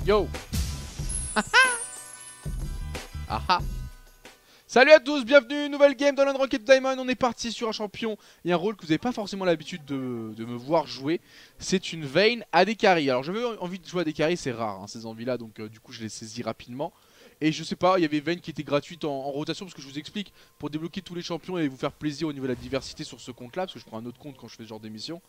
Yo. Ah. Salut à tous, bienvenue, nouvelle game dans l'Unranked Diamond. On est parti sur un champion et un rôle que vous n'avez pas forcément l'habitude de me voir jouer. C'est une Vayne à des carries. Alors j'avais envie de jouer à des carries, c'est rare hein, ces envies là, donc du coup je les saisis rapidement. Et je sais pas, il y avait Vayne qui était gratuite en rotation, parce que je vous explique, pour débloquer tous les champions et vous faire plaisir au niveau de la diversité sur ce compte là, parce que je prends un autre compte quand je fais ce genre d'émission.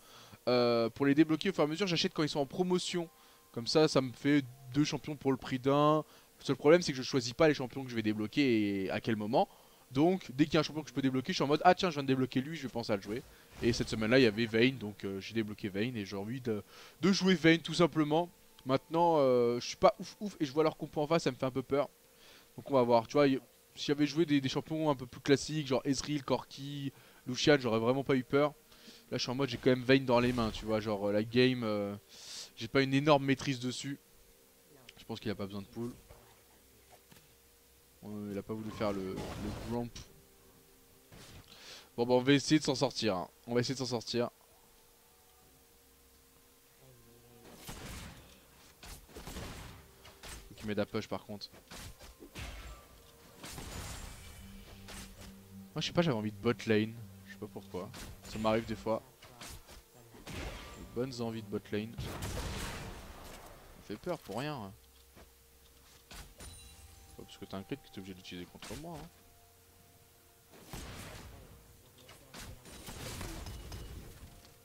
Pour les débloquer au fur et à mesure, j'achète quand ils sont en promotion. Comme ça me fait 2 champions pour le prix d'un. Le seul problème c'est que je choisis pas les champions que je vais débloquer et à quel moment. Donc dès qu'il y a un champion que je peux débloquer, je suis en mode ah tiens je viens de débloquer lui, je vais penser à le jouer. Et cette semaine là il y avait Vayne, donc j'ai débloqué Vayne et j'ai envie de jouer Vayne tout simplement. Maintenant je suis pas ouf et je vois leur compo en face, ça me fait un peu peur. Donc on va voir, tu vois, si j'avais joué des champions un peu plus classiques, genre Ezreal, Corki, Lucian, j'aurais vraiment pas eu peur. Là je suis en mode j'ai quand même Vayne dans les mains, tu vois, genre la game, j'ai pas une énorme maîtrise dessus. Je pense qu'il a pas besoin de pull. Il a pas voulu faire le grump. Bon bah on va essayer de s'en sortir hein. On va essayer de s'en sortir. Faut qu'il m'aide à push par contre. Moi je sais pas, j'avais envie de bot lane. Je sais pas pourquoi. Ça m'arrive des fois. Des bonnes envies de bot lane. Ça me fait peur pour rien hein. Pas parce que t'as un crit que t'es obligé d'utiliser contre moi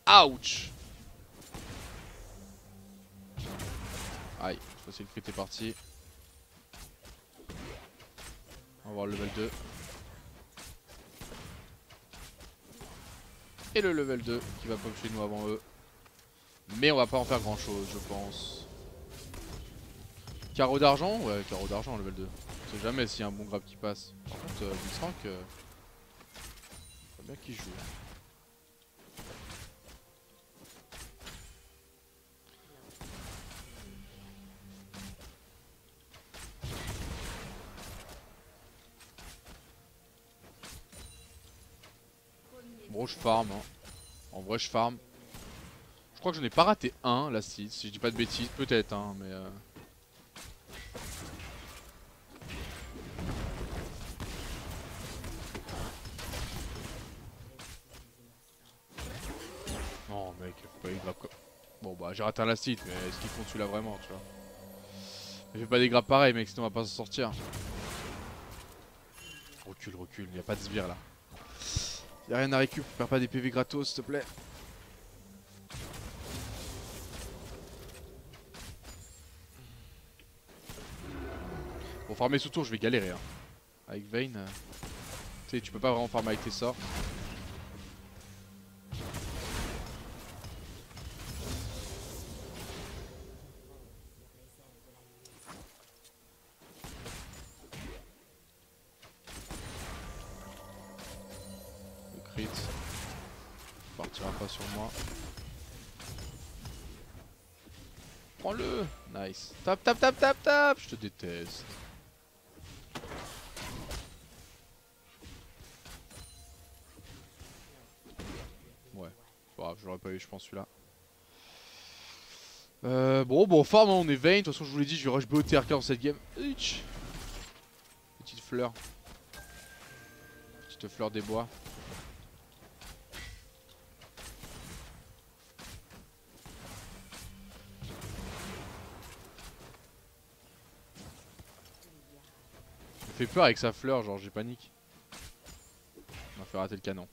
hein. Ouch. Aïe, cette fois-ci le crit est parti. On va voir le level 2. Et le level 2 qui va pop chez nous avant eux. Mais on va pas en faire grand chose je pense. Carreau d'argent? Ouais, carreau d'argent level 2. On sait jamais s'il y a un bon grab qui passe. Par contre, Blitzcrank, faut bien qu'il joue. Bon, je farm. Hein. En vrai, je farm. Je crois que j'en ai pas raté un là, si je dis pas de bêtises. Peut-être, hein, mais. Non, mec, faut pas les grab quoi. Bon, bah, j'ai raté un last hit, mais est-ce qu'il compte celui-là vraiment, tu vois? Je fais pas des grabs pareils, mec, sinon on va pas s'en sortir. Recule, y a pas de sbire là. Y'a rien à récup, perds pas des PV gratos, s'il te plaît. Pour farmer sous tour, je vais galérer. Hein. Avec Vayne, tu sais, tu peux pas vraiment farmer avec tes sorts. Le crit partira pas sur moi. Prends-le. Nice. Tap. Je te déteste. Ouais. Bon, je l'aurais pas eu, je pense, celui-là. Bon, farm, hein, on est Vayne. De toute façon, je vous l'ai dit, je vais rush BOTRK dans cette game. Petite fleur. Petite fleur des bois. Il me fait peur avec sa fleur, genre j'ai panique. On va faire rater le canon.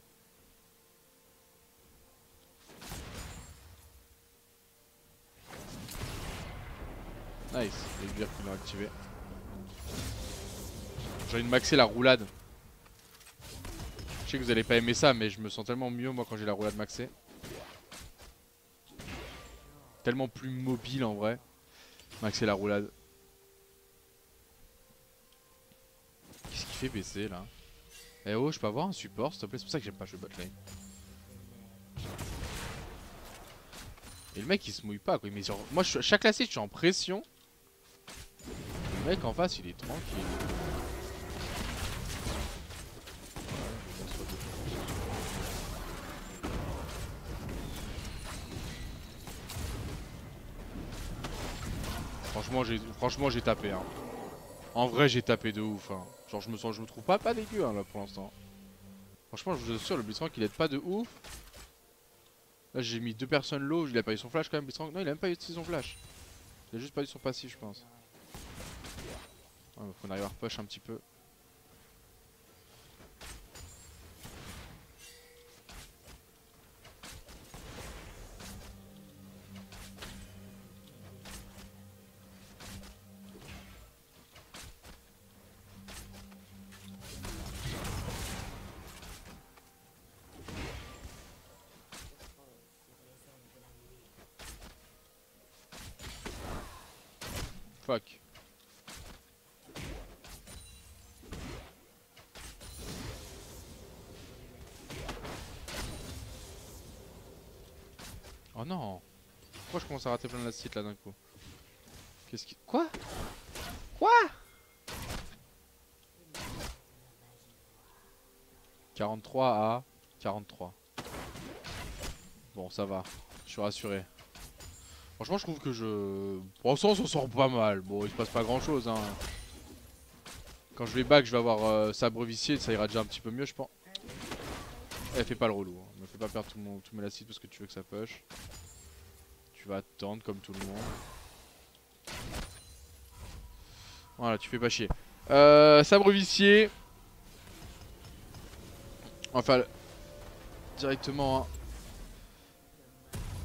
Nice, les sbires qui l'ont activé. J'ai envie de maxer la roulade. Je sais que vous allez pas aimer ça, mais je me sens tellement mieux moi quand j'ai la roulade maxée. Tellement plus mobile en vrai. Maxer la roulade. Qu'est-ce qu'il fait baisser là? Eh oh, je peux avoir un support s'il te plaît, c'est pour ça que j'aime pas jouer bot lane. Et le mec il se mouille pas quoi, mais genre, moi chaque lacet je suis en pression. Le mec en face il est tranquille. Franchement j'ai tapé hein. En vrai j'ai tapé de ouf hein. Genre je me trouve pas dégueu hein, là pour l'instant. Franchement je vous assure le Blitzcrank il aide pas de ouf. Là j'ai mis 2 personnes low, il a pas eu son flash quand même Blitzcrank. Non il a même pas eu son flash. Il a juste pas eu son passif je pense. Ouais, faut qu'on arrive à repush un petit peu. Fuck. Oh non. Pourquoi je commence à rater plein de sites là d'un coup? Qu'est-ce qui... Quoi? Quoi? 43 à 43. Bon ça va. Je suis rassuré. Franchement je trouve que je... Pour l'instant on s'en sort pas mal. Bon il se passe pas grand chose hein. Quand je vais back je vais avoir sabre vicié, ça ira déjà un petit peu mieux je pense. Eh fais pas le relou, hein. Me fais pas perdre tous mes lacides parce que tu veux que ça push. Tu vas attendre comme tout le monde. Voilà tu fais pas chier. Sabre vicié. Enfin directement hein.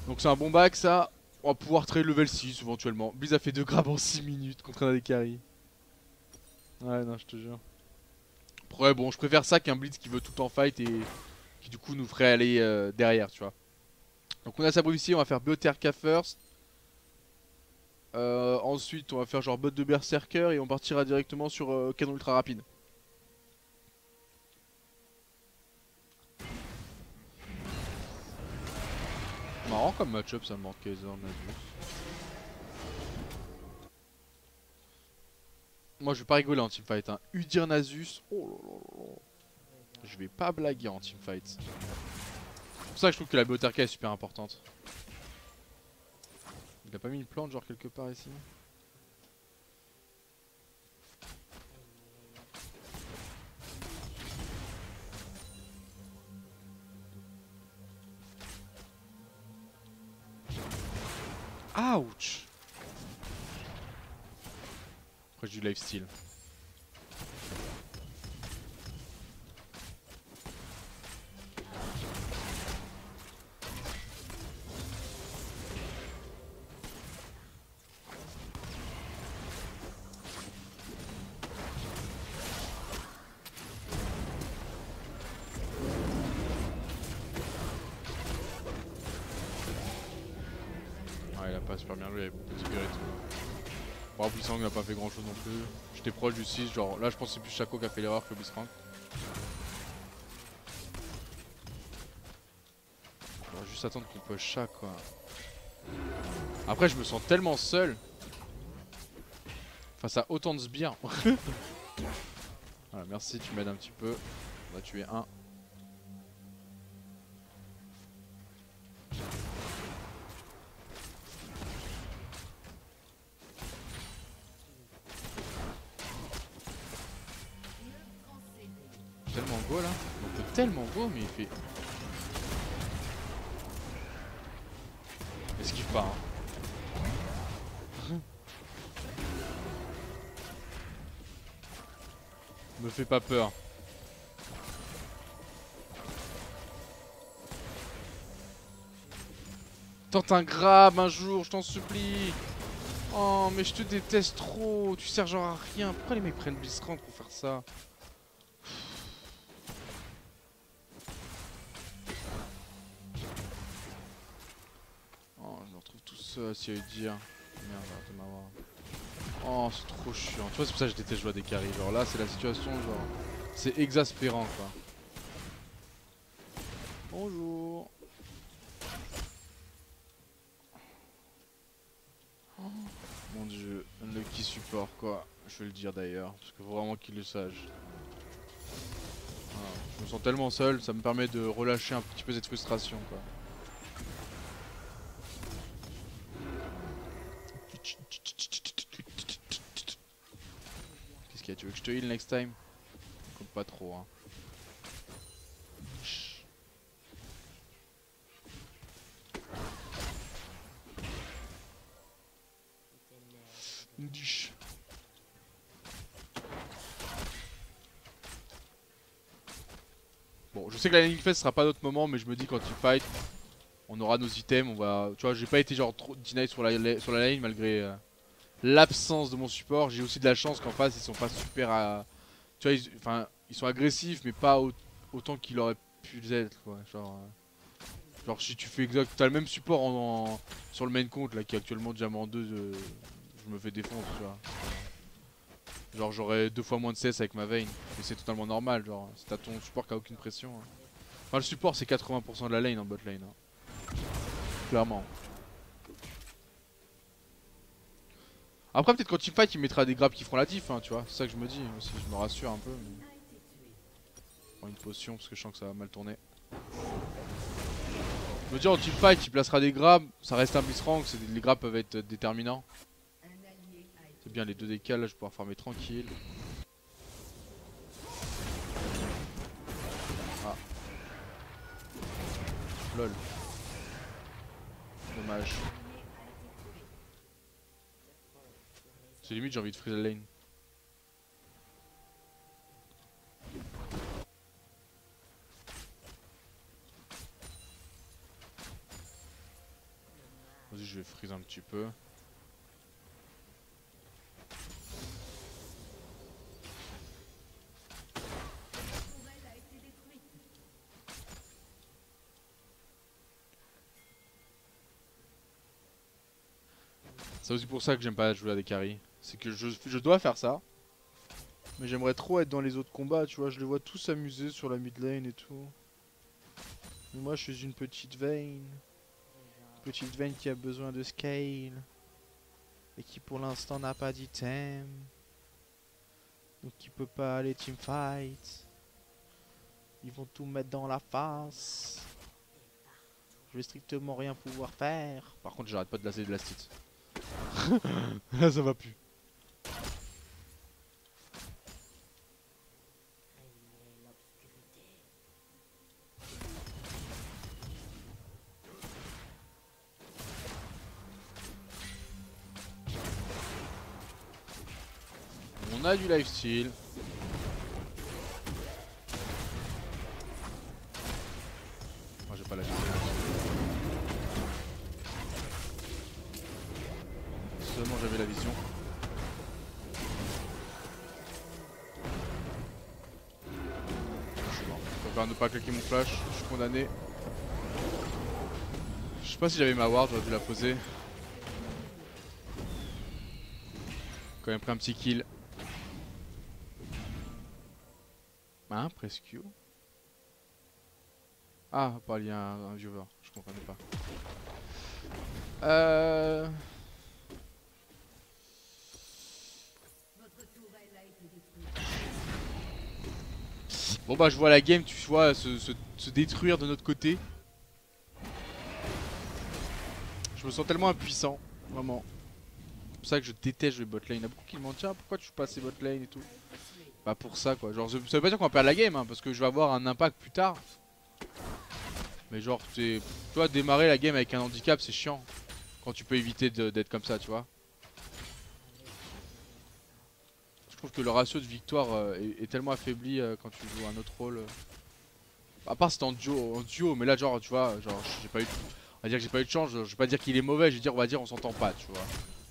Donc c'est un bon back ça. On va pouvoir trade level 6 éventuellement. Blizz a fait 2 grabs en 6 minutes contre un des carry. Ouais non je te jure. Après bon je préfère ça qu'un Blitz qui veut tout en fight et qui du coup nous ferait aller derrière tu vois. Donc on a sabre ici, on va faire Bioterka first. Ensuite on va faire genre bot de berserker et on partira directement sur canon ultra rapide. Marrant comme match-up ça me manque Kaiser Nasus. Moi je vais pas rigoler en teamfight hein. Udyr Nasus, oh là là là. Je vais pas blaguer en teamfight. C'est pour ça que je trouve que la Bioterka est super importante. Il a pas mis une plante genre quelque part ici? Ouch. Après j'ai du lifesteal. Il a pas super bien joué, il avait beaucoup de spirit. Bon, Blitzcrank n'a pas fait grand chose non plus. J'étais proche du 6, genre là je pense que c'est plus Shaco qui a fait l'erreur que Blitzcrank. On va juste attendre qu'on push Shaco quoi. Après je me sens tellement seul face à autant de sbires. Voilà, merci, tu m'aides un petit peu. On va tuer un. Tellement go là. On peut tellement go mais il fait... Esquive pas hein. Me fais pas peur. Tente un grab un jour, je t'en supplie. Oh mais je te déteste trop. Tu sers genre à rien. Pourquoi les mecs prennent Blitzcrank pour faire ça? Oh je me retrouve tout seul si elle dire. Merde, arrête de m'avoir. Oh c'est trop chiant. Tu vois c'est pour ça que je déteste jouer à des carries. Genre là c'est la situation genre. C'est exaspérant quoi. Bonjour. Oh, mon dieu, Unlucky support quoi. Je vais le dire d'ailleurs, parce que faut vraiment qu'il le sache. Voilà. Je me sens tellement seul, ça me permet de relâcher un petit peu cette frustration quoi. casquette. Tu veux que je te heal next time? Compte pas trop hein. Bon, je sais que la Lightning Fest sera pas notre moment, mais je me dis quand il fight, on aura nos items, on va... Tu vois, j'ai pas été genre trop deny sur la lane malgré l'absence de mon support. J'ai aussi de la chance qu'en face, ils sont pas super à... Tu vois, ils sont agressifs, mais pas autant qu'il aurait pu l'être, quoi. Genre si tu fais exact... T'as le même support sur le main compte, là, qui est actuellement Diamant 2, je me fais défoncer, tu vois. Genre j'aurais 2 fois moins de CS avec ma Vayne. Et c'est totalement normal, genre si t'as ton support qui a aucune pression. Hein. Enfin le support c'est 80% de la lane en bot lane. Hein. Clairement. Après peut-être quand il fight il mettra des grabs qui feront la diff, hein, tu vois. C'est ça que je me dis aussi, je me rassure un peu. Mais... Je prends une potion parce que je sens que ça va mal tourner. Je me dis en team fight il placera des grabs, ça reste un blitzcrank, les grabs peuvent être déterminants. C'est bien les 2 décals, là je vais pouvoir farmer tranquille. Ah. Lol. Dommage. C'est limite j'ai envie de freeze la lane. Vas-y je vais freeze un petit peu. C'est aussi pour ça que j'aime pas jouer à des carries. C'est que je dois faire ça. Mais j'aimerais trop être dans les autres combats, tu vois. Je les vois tous s'amuser sur la mid lane et tout. Mais moi je suis une petite Vayne. Petite Vayne qui a besoin de scale. Et qui pour l'instant n'a pas d'item. Donc qui peut pas aller teamfight. Ils vont tout mettre dans la face. Je vais strictement rien pouvoir faire. Par contre j'arrête pas de lasser de la stit. Là ça va plus. On a du lifesteal. Moi j'ai pas la vie. Seulement j'avais la vision. Je suis mort. Je préfère ne pas claquer mon flash, je suis condamné. Je sais pas si j'avais ma ward, j'aurais dû la poser. Quand même pris un petit kill. Hein, presque. Ah, pas il y a un viewer, je comprenais pas. Bon bah je vois la game, tu vois, se détruire de notre côté. Je me sens tellement impuissant, vraiment. C'est pour ça que je déteste jouer bot lane. Il y a beaucoup qui me demandent tiens pourquoi tu joues pas assez bot lane et tout. Bah pour ça quoi, genre ça veut pas dire qu'on va perdre la game hein, parce que je vais avoir un impact plus tard. Mais genre tu vois démarrer la game avec un handicap c'est chiant. Quand tu peux éviter d'être comme ça tu vois. Je trouve que le ratio de victoire est tellement affaibli quand tu joues un autre rôle. À part si t'es en duo, mais là genre tu vois, genre j'ai pas eu... On va dire que j'ai pas eu de chance, je vais pas dire qu'il est mauvais, je vais dire on va dire on s'entend pas tu vois.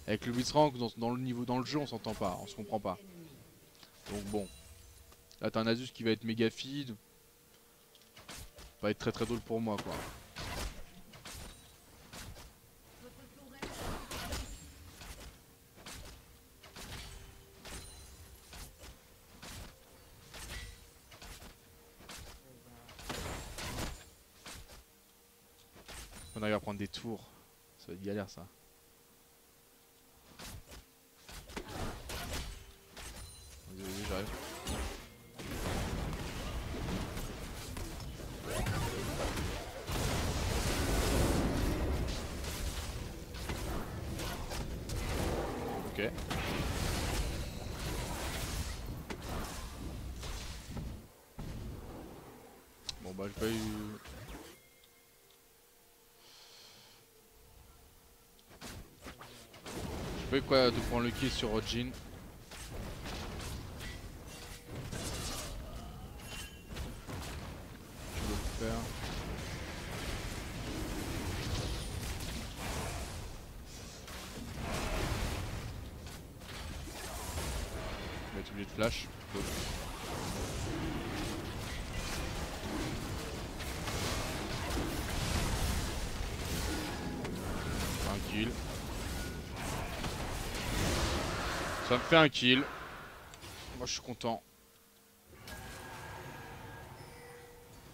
Avec le blitzcrank dans le jeu on s'entend pas, on se comprend pas. Donc bon. Là t'as un Asus qui va être méga feed. Ça va être très drôle pour moi quoi. On arrive à prendre des tours. Ça va être galère ça. Vas-y, j'arrive. Ok. bah j'ai pas eu... J'ai pas eu quoi de prendre le kill sur Rodjin. Je peux le faire. Je vais être obligé de flash. Un kill. Ça me fait un kill. Moi je suis content.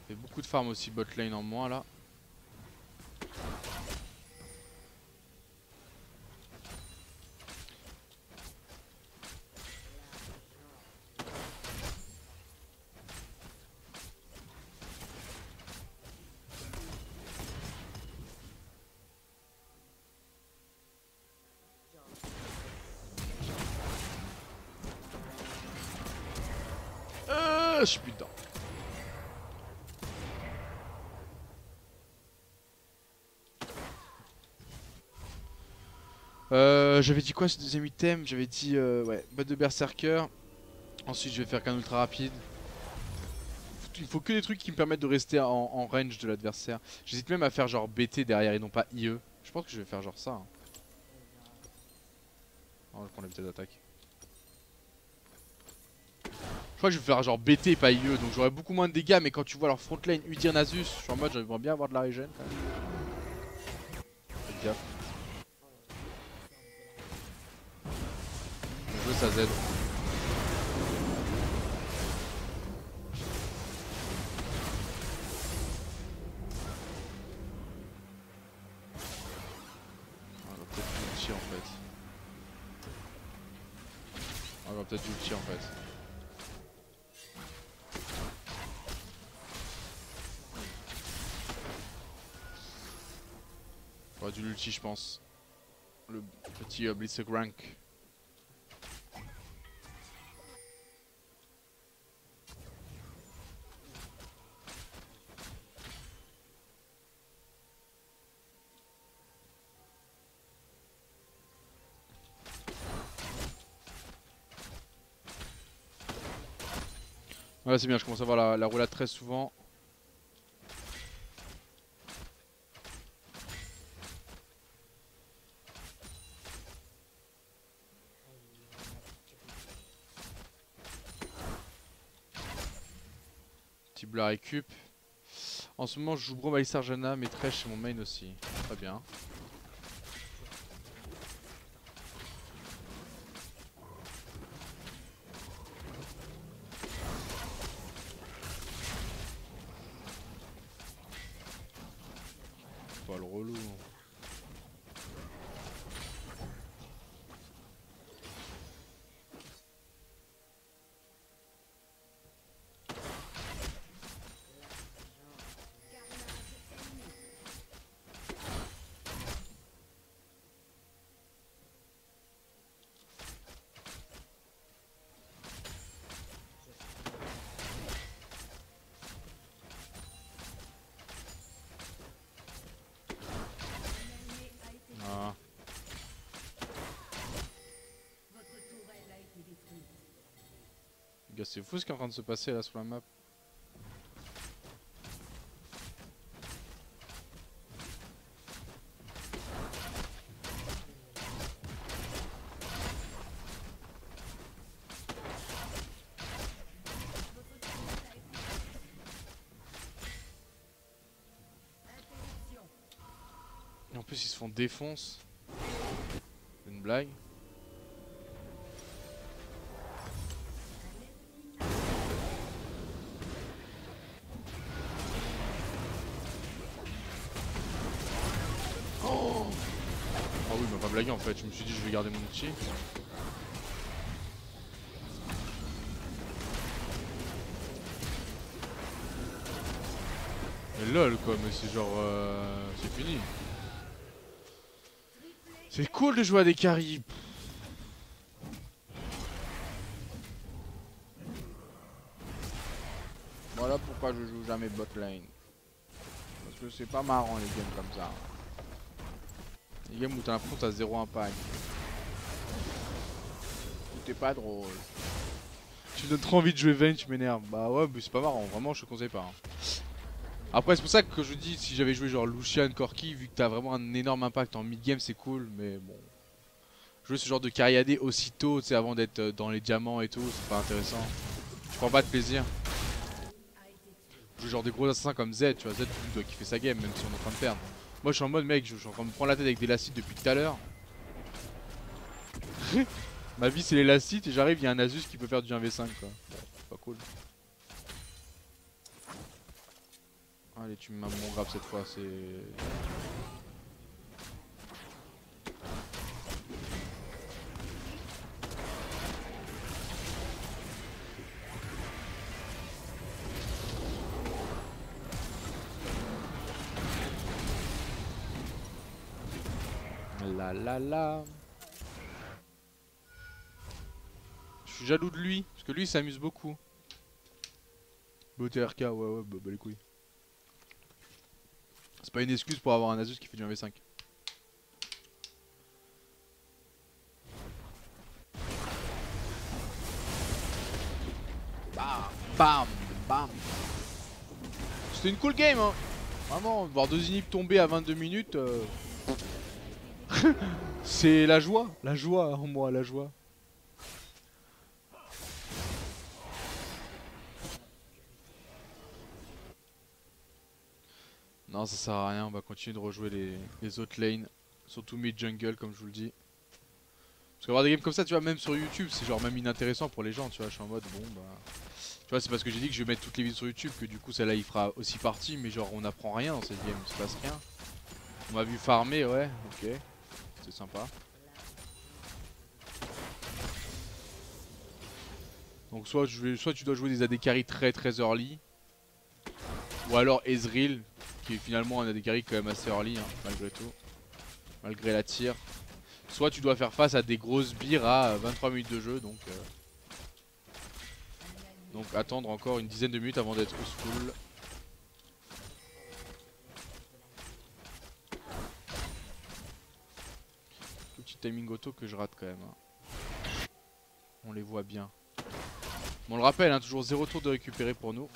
Il y a beaucoup de farm aussi bot lane en moins là. Je suis plus dedans. J'avais dit quoi ce deuxième item? J'avais dit ouais, botte de berserker. Ensuite je vais faire qu'un ultra rapide. Il faut que des trucs qui me permettent de rester en range de l'adversaire. J'hésite même à faire genre BT derrière et non pas IE. Je pense que je vais faire genre ça. Hein. Oh, je prends la vitesse d'attaque. Je crois que je vais faire genre BT et pas IE, donc j'aurai beaucoup moins de dégâts, mais quand tu vois leur front lane Udyr Nasus, je suis en mode j'aimerais bien avoir de la régène quand même. Faites gaffe. Le jeu ça Z. On va peut-être ulti en fait. On va peut-être ulti en fait. J'aurais dû l'ulti je pense. Le petit Blitzcrank rank. Ouais c'est bien, je commence à voir la roulade très souvent. Petit bleu à récup. En ce moment je joue Braum Alistar Janna, mais Thresh c'est mon main aussi. Très bien. Pas le relou. Ah. Gars, c'est fou ce qui est en train de se passer là sur la map. Et en plus ils se font défonce. C'est une blague. Oh ah oui, il m'a pas blagué en fait, je me suis dit je vais garder mon outil. Mais lol quoi, mais c'est genre... c'est fini. C'est cool de jouer à des carries. Voilà Voilà pourquoi je joue jamais bot lane. Parce que c'est pas marrant les games comme ça. Les games où t'as l'impression que t'as zéro impact. Tout est pas drôle. Tu me donnes trop envie de jouer Vayne, tu m'énerves. Bah ouais, mais c'est pas marrant, vraiment je te conseille pas. Hein. Après c'est pour ça que je dis, si j'avais joué genre Lucian, Corki, vu que t'as vraiment un énorme impact en mid-game c'est cool, mais bon. Jouer ce genre de carry AD aussitôt, tu sais, avant d'être dans les diamants et tout, c'est pas intéressant. Je prends pas de plaisir. Jouer genre des gros assassins comme Z, tu vois, Z doit kiffer sa game même si on est en train de perdre. Moi je suis en mode mec, je suis en train de me prendre la tête avec des lacites depuis tout à l'heure. Ma vie c'est les lacites et j'arrive, il y a un Asus qui peut faire du 1v5 quoi. Bon, c'est pas cool. Allez, tu me m'as mon grab cette fois, c'est... La la la. Je suis jaloux de lui, parce que lui il s'amuse beaucoup. BOTRK, ouais, bah les couilles. C'est pas une excuse pour avoir un Asus qui fait du 1v5. Bam, bam, bam. C'était une cool game hein. Vraiment, voir deux inhibs tomber à 22 minutes, c'est la joie en moi, la joie. Non, ça sert à rien, on va continuer de rejouer les autres lanes, surtout mid jungle comme je vous le dis. Parce qu'avoir des games comme ça, tu vois, même sur YouTube, c'est genre même inintéressant pour les gens, tu vois, je suis en mode bon bah... Tu vois, c'est parce que j'ai dit que je vais mettre toutes les vidéos sur YouTube que du coup celle-là il fera aussi partie, mais genre on apprend rien dans cette game, il se passe rien. On m'a vu farmer, ouais, ok, c'est sympa. Donc soit tu dois jouer des AD carry très early, ou alors Ezreal, qui est finalement un AD carry quand même assez early, hein, malgré tout, malgré la tire. Soit tu dois faire face à des grosses bires à 23 minutes de jeu, donc attendre encore une dizaine de minutes avant d'être useful. Petit timing auto que je rate quand même. Hein. On les voit bien. Bon, on le rappelle, hein, toujours 0 tour de récupérer pour nous.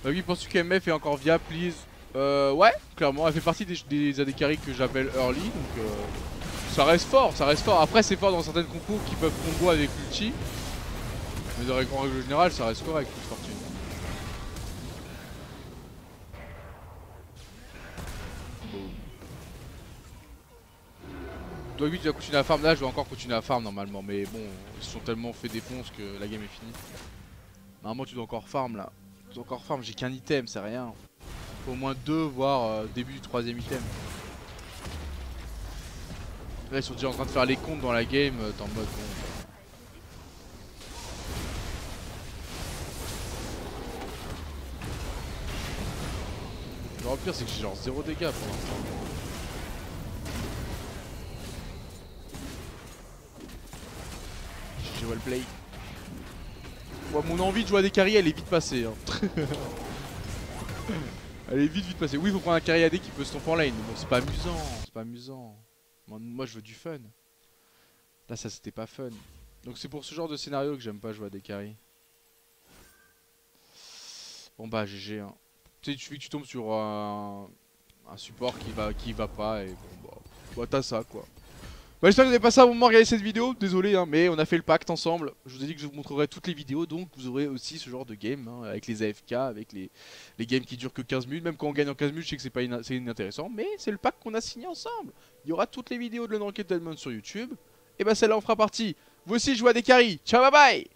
Bah oui, penses-tu qu'MF est encore viable, please? Ouais, clairement, elle fait partie des AD carry que j'appelle early, donc ça reste fort, ça reste fort. Après, c'est fort dans certaines compos qui peuvent combo avec l'ulti, mais en règle générale, ça reste correct, toute fortune. Toi, oui, tu vas continuer à farm. Là, je vais encore continuer à farm normalement, mais bon, ils se sont tellement fait des ponces que la game est finie. Normalement, tu dois encore farm là. Tu dois encore farm, j'ai qu'un item, c'est rien. Faut au moins 2, voire début du 3ème item. Là, ils sont déjà en train de faire les comptes dans la game, t'es en mode bon. Le pire, c'est que j'ai genre 0 dégâts pour l'instant. J'ai wellplay. Ouais, mon envie de jouer à des carry, elle est vite passée. Hein. Elle est vite passée. Oui, il faut prendre un carry AD qui peut se tomber en lane. Bon, c'est pas amusant, c'est pas amusant. Moi, je veux du fun. Là, ça, c'était pas fun. Donc, c'est pour ce genre de scénario que j'aime pas jouer à des carry. Bon, bah, GG. Hein. Tu sais, il suffit que tu tombes sur un support qui va pas et bon, bah t'as ça quoi. Bah, j'espère que vous avez passé un bon moment à regarder cette vidéo. Désolé, hein, mais on a fait le pacte ensemble. Je vous ai dit que je vous montrerai toutes les vidéos, donc vous aurez aussi ce genre de game hein, avec les AFK, avec les games qui durent que 15 minutes. Même quand on gagne en 15 minutes, je sais que c'est pas c'est inintéressant, mais c'est le pacte qu'on a signé ensemble. Il y aura toutes les vidéos de l'Unranked Diamond sur YouTube. Et bah celle-là en fera partie. Vous aussi jouez à des carries. Ciao, bye bye.